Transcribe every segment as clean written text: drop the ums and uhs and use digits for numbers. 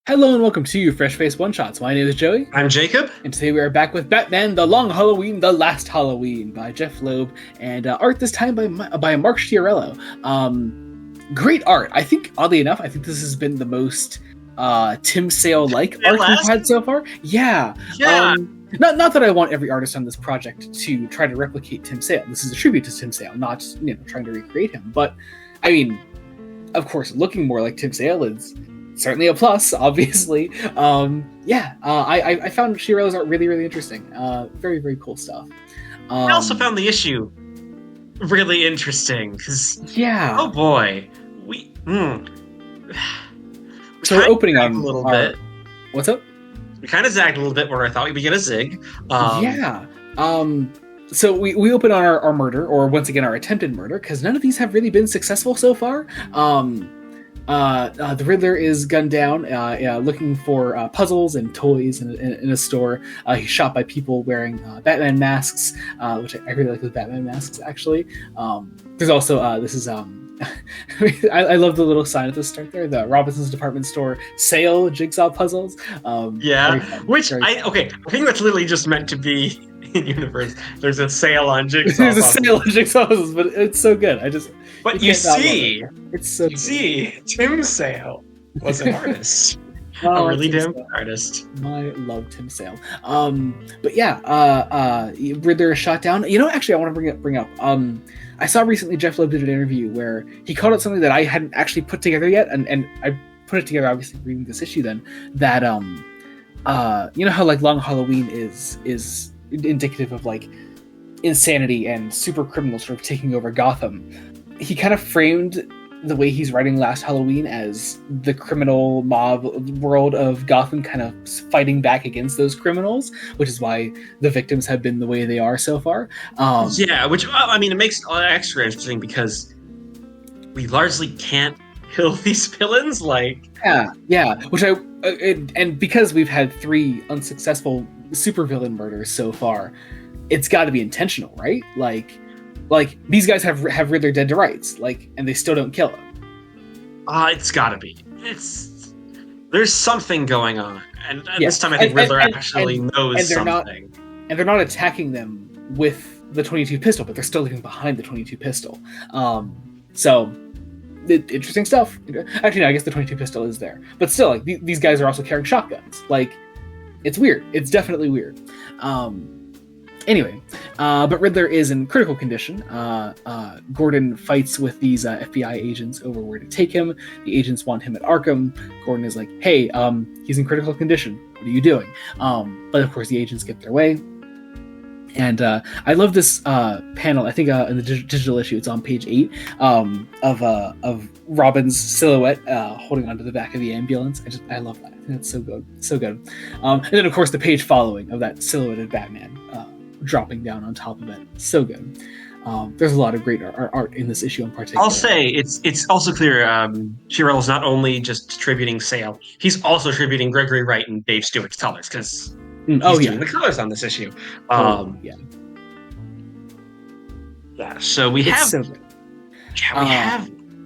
Hello and welcome to Fresh Face One Shots. My name is Joey, I'm Jacob. and today we are back with Batman: The Long Halloween, The Last Halloween by Jeff Loeb, and art this time by Mark Schiarello. Great art. I think, oddly enough, this has been the most Tim Sale-like art we've had so far. Yeah. Yeah. Not that I want every artist on this project to try to replicate Tim Sale. This is a tribute to Tim Sale, not trying to recreate him. But I mean, of course, looking more like Tim Sale is certainly a plus, obviously. I found Schiarello's art really, really interesting. Very, very cool stuff. I also found the issue really interesting because, oh boy, so we're opening on a little bit. What's up? We kind of zagged a little bit where I thought we'd get a zig. So we open on our murder, or once again our attempted murder, because none of these have really been successful so far. The Riddler is gunned down, looking for puzzles and toys in a store. He's shot by people wearing Batman masks, which I really like those Batman masks, actually. There's also, this is, I love the little sign at the start there, the Robinson's Department Store sale jigsaw puzzles. I think that's literally just meant to be in universe. There's a sale on jigsaw There's a sale on jigsaw puzzles, but it's so good. But you see, Tim Sale was an artist. A really damn good artist. I love Tim Sale. Riddler is shot down. Actually, I want to bring up. I saw recently Jeff Loeb did an interview where he called out something that I hadn't actually put together yet, and I put it together obviously reading this issue. Then that how like Long Halloween is indicative of like insanity and super criminals sort of taking over Gotham. He kind of framed the way he's writing Last Halloween as the criminal mob world of Gotham kind of fighting back against those criminals, which is why the victims have been the way they are so far. It makes it extra interesting because we largely can't kill these villains. And because we've had 3 unsuccessful supervillain murders so far, it's got to be intentional, right? Like these guys have Riddler dead to rights, and they still don't kill him. It's gotta be. There's something going on, and this time I think Riddler actually knows something. And they're not attacking them with the 22 pistol, but they're still leaving behind the 22 pistol. Interesting stuff. Actually, no, I guess the 22 pistol is there, but still, these guys are also carrying shotguns. It's weird. It's definitely weird. Anyway, but Riddler is in critical condition. Gordon fights with these FBI agents over where to take him. The agents want him at Arkham. Gordon is like, hey, he's in critical condition. What are you doing? But of course the agents get their way. And I love this panel. I think in the digital issue, it's on page 8 of Robin's silhouette holding onto the back of the ambulance. I love that. I think that's so good, so good. And then of course the page following of that silhouetted Batman dropping down on top of it. So good. There's a lot of great art in this issue in particular. I'll say it's also clear Schiarello's not only just tributing Sale, he's also tributing Gregory Wright and Dave Stewart's colors because he's doing the colors on this issue. So we have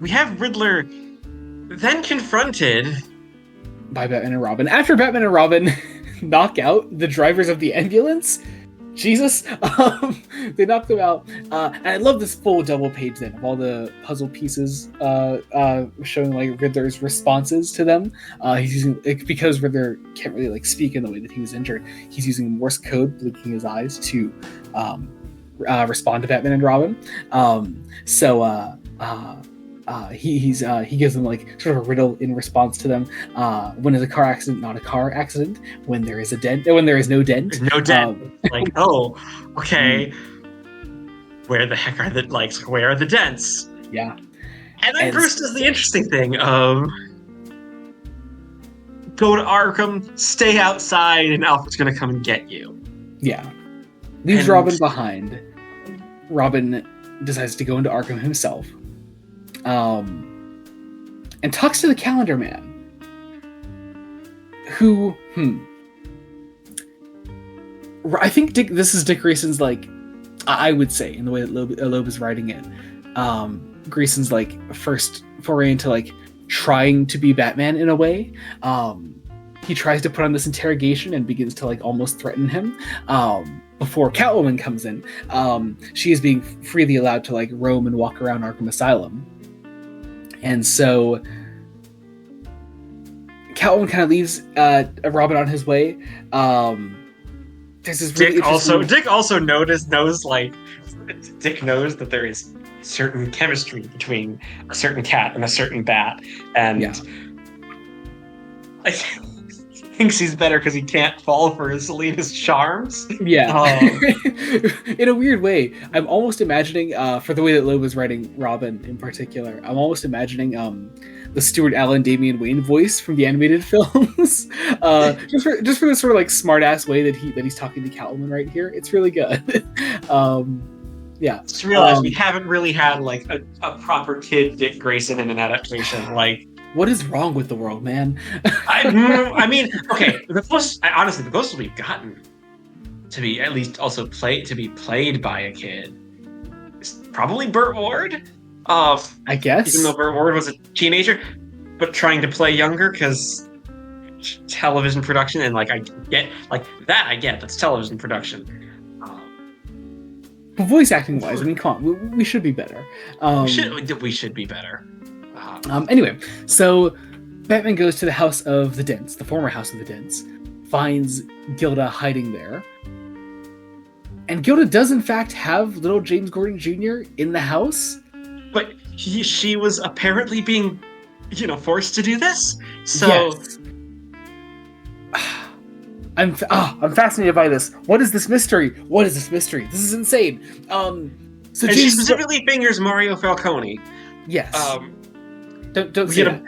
we have Riddler then confronted by Batman and Robin. After Batman and Robin knock out the drivers of the ambulance, Jesus, they knock them out. And I love this full double page then of all the puzzle pieces showing Riddler's responses to them. He's using, because Riddler can't really speak in the way that he was injured, he's using Morse code, blinking his eyes to respond to Batman and Robin. He gives them sort of a riddle in response to them. When is a car accident not a car accident? When there is a dent, when there is no dent. No dent. Okay. Where the heck are where are the dents? Yeah. And then Bruce does the interesting thing of go to Arkham, stay outside, and Alfred's gonna come and get you. Yeah. Leaves Robin behind. Robin decides to go into Arkham himself. And talks to the Calendar Man, who, I think this is Dick Grayson's, I would say, in the way that Loeb is writing it, Grayson's, first foray into, trying to be Batman in a way. he tries to put on this interrogation and begins to like almost threaten him. Before Catwoman comes in, she is being freely allowed to like roam and walk around Arkham Asylum. And so Catwoman kind of leaves Robin on his way. There's this really Dick also knows that there is certain chemistry between a certain cat and a certain bat, and I thinks he's better because he can't fall for Selena's charms. Yeah. In a weird way, I'm almost imagining, for the way that Loeb was writing Robin in particular, I'm almost imagining the Stuart Allen, Damian Wayne voice from the animated films. just for this sort of like smart ass way that he's talking to Catwoman right here. It's really good. Yeah. Just realized we haven't really had like a proper kid Dick Grayson in an adaptation. Like, what is wrong with the world, man? I mean, okay, the closest we've gotten to be at least also played by a kid is probably Burt Ward. I guess, even though Burt Ward was a teenager, but trying to play younger because television production, and like I get that's television production. But voice acting wise, I mean, come on, we should be better. We should be better. Anyway, so Batman goes to the house of the Dents, the former house of the Dents, finds Gilda hiding there. And Gilda does in fact have little James Gordon Jr. in the house. But she was apparently being, forced to do this? So... Yes. I'm fascinated by this. What is this mystery? This is insane. She specifically fingers Mario Falcone. Yes. Don't say that.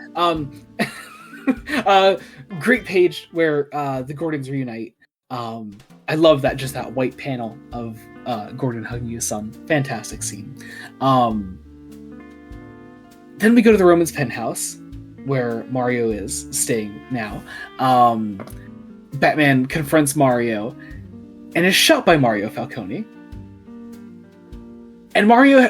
Great page where the Gordons reunite. I love that white panel of Gordon hugging his son. Fantastic scene. Then we go to the Roman's penthouse where Mario is staying now. Batman confronts Mario and is shot by Mario Falcone. And Mario...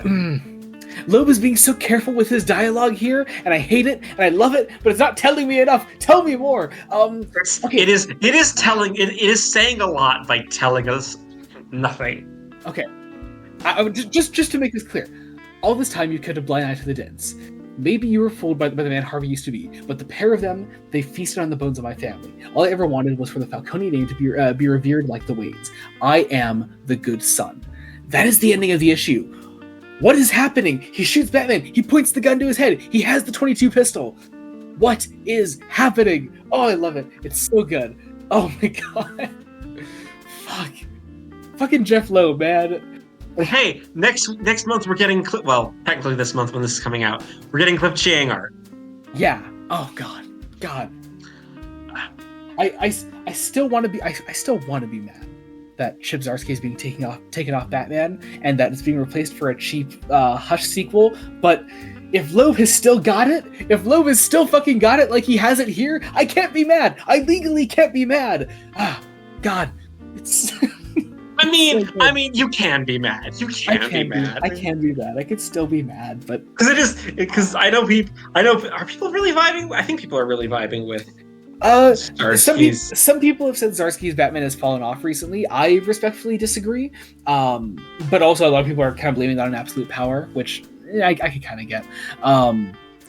Loeb is being so careful with his dialogue here, and I hate it, and I love it, but it's not telling me enough. Tell me more. Okay. It is saying a lot by telling us nothing. Okay. Just to make this clear, all this time you kept a blind eye to the Dents. Maybe you were fooled by the man Harvey used to be, but the pair of them, they feasted on the bones of my family. All I ever wanted was for the Falcone name to be revered like the Waynes. I am the good son. That is the ending of the issue. What is happening? He shoots Batman. He points the gun to his head. He has the .22 pistol. What is happening? Oh, I love it. It's so good. Oh my god. Fuck. Fucking Jeff Loeb, man. Hey, next month we're getting technically this month when this is coming out, we're getting Cliff Chiang art. Yeah. Oh god. I still want to be. I still want to be mad that Chip Zdarsky is being taken off Batman, and that it's being replaced for a cheap Hush sequel. But if Loeb has still got it, if Loeb has still fucking got it like he has it here, I can't be mad. I legally can't be mad. Ah, God, it's. I mean, you can be mad. You can be mad. I can be mad. I could still be mad, but because I know people. Are people really vibing? I think people are really vibing with. Some people have said Zdarsky's Batman has fallen off recently. I respectfully disagree. But also a lot of people are kind of blaming that on Absolute Power, which I could kind of get.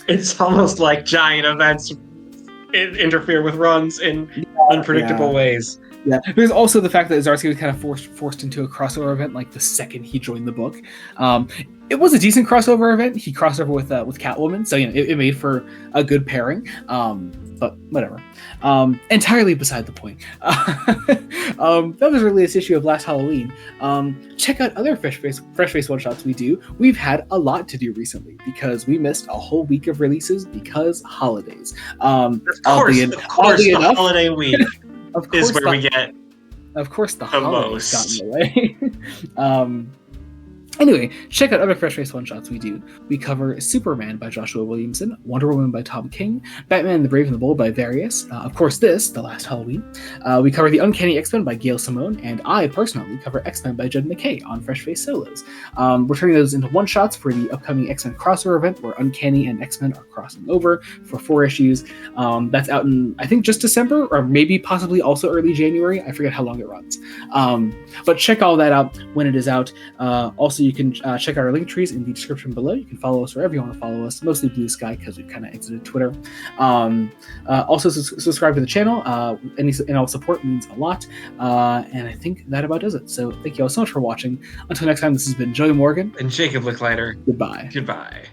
It's almost like giant events interfere with runs in unpredictable ways. Yeah, there's also the fact that Zdarsky was kind of forced into a crossover event like the second he joined the book. It was a decent crossover event. He crossed over with Catwoman, so it made for a good pairing. But whatever. Entirely beside the point. That was really this issue of Last Halloween. Check out other Fresh Face one-shots we do. We've had a lot to do recently because we missed a whole week of releases because holidays. Of course, the holiday week is where we get the holidays got in the way. Anyway, check out other Fresh Face one-shots we do. We cover Superman by Joshua Williamson, Wonder Woman by Tom King, Batman the Brave and the Bold by Various, of course this, The Last Halloween. We cover The Uncanny X-Men by Gail Simone, and I, personally, cover X-Men by Jed McKay on Fresh Face Solos. We're turning those into one-shots for the upcoming X-Men crossover event, where Uncanny and X-Men are crossing over for 4 issues. That's out in, I think, just December, or maybe possibly also early January. I forget how long it runs. But check all that out when it is out. Also, you can check out our link trees in the description below. You can follow us wherever you want to follow us, mostly Blue Sky because we've kind of exited Twitter. Also, subscribe to the channel. Any all support means a lot. And I think that about does it. So thank you all so much for watching. Until next time, this has been Joey Morgan and Jacob Licklider. Goodbye. Goodbye.